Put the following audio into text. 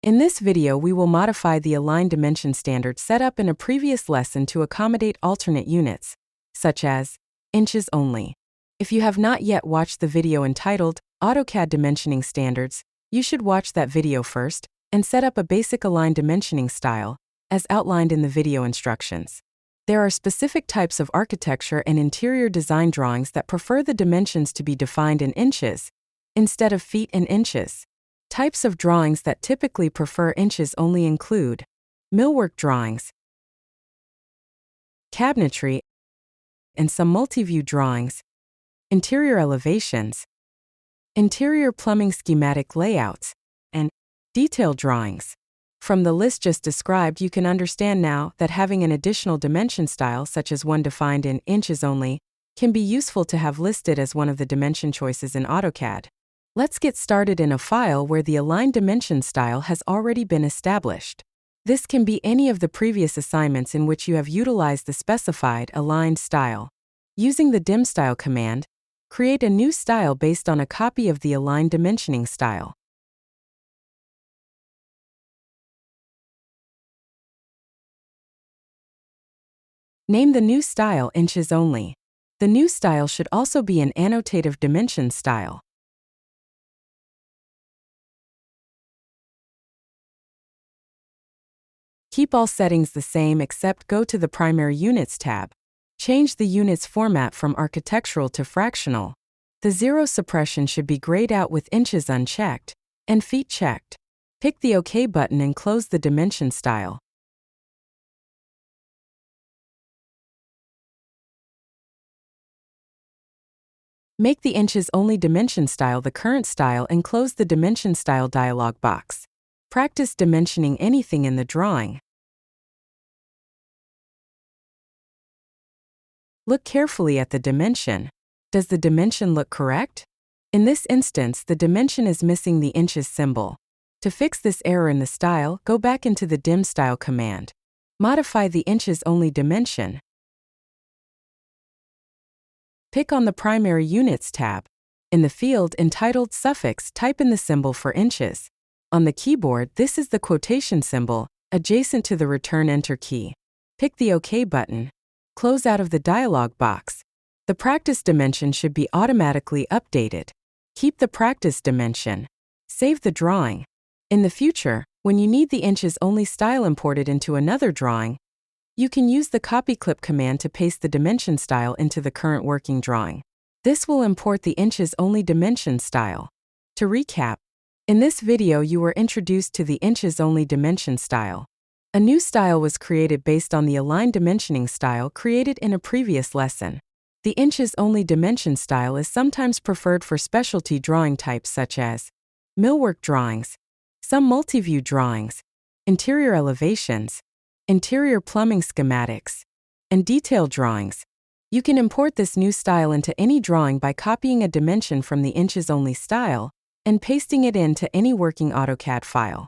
In this video, we will modify the align dimension standard set up in a previous lesson to accommodate alternate units, such as inches only. If you have not yet watched the video entitled AutoCAD Dimensioning Standards, you should watch that video first and set up a basic align dimensioning style, as outlined in the video instructions. There are specific types of architecture and interior design drawings that prefer the dimensions to be defined in inches instead of feet and inches. Types of drawings that typically prefer inches only include millwork drawings, cabinetry, and some multi-view drawings, interior elevations, interior plumbing schematic layouts, and detail drawings. From the list just described, you can understand now that having an additional dimension style, such as one defined in inches only, can be useful to have listed as one of the dimension choices in AutoCAD. Let's get started in a file where the align dimension style has already been established. This can be any of the previous assignments in which you have utilized the specified aligned style. Using the dim style command, create a new style based on a copy of the align dimensioning style. Name the new style inches only. The new style should also be an annotative dimension style. Keep all settings the same except go to the Primary Units tab. Change the unit's format from architectural to fractional. The zero suppression should be grayed out with inches unchecked and feet checked. Pick the OK button and close the dimension style. Make the inches only dimension style the current style and close the dimension style dialog box. Practice dimensioning anything in the drawing. Look carefully at the dimension. Does the dimension look correct? In this instance, the dimension is missing the inches symbol. To fix this error in the style, go back into the dim style command. Modify the inches only dimension. Pick on the Primary Units tab. In the field entitled Suffix, type in the symbol for inches. On the keyboard, this is the quotation symbol, adjacent to the return enter key. Pick the OK button. Close out of the dialog box. The practice dimension should be automatically updated. Keep the practice dimension. Save the drawing. In the future, when you need the inches only style imported into another drawing, you can use the copy clip command to paste the dimension style into the current working drawing. This will import the inches only dimension style. To recap, in this video you were introduced to the inches only dimension style. A new style was created based on the align dimensioning style created in a previous lesson. The inches only dimension style is sometimes preferred for specialty drawing types such as millwork drawings, some multi-view drawings, interior elevations, interior plumbing schematics, and detail drawings. You can import this new style into any drawing by copying a dimension from the inches only style and pasting it into any working AutoCAD file.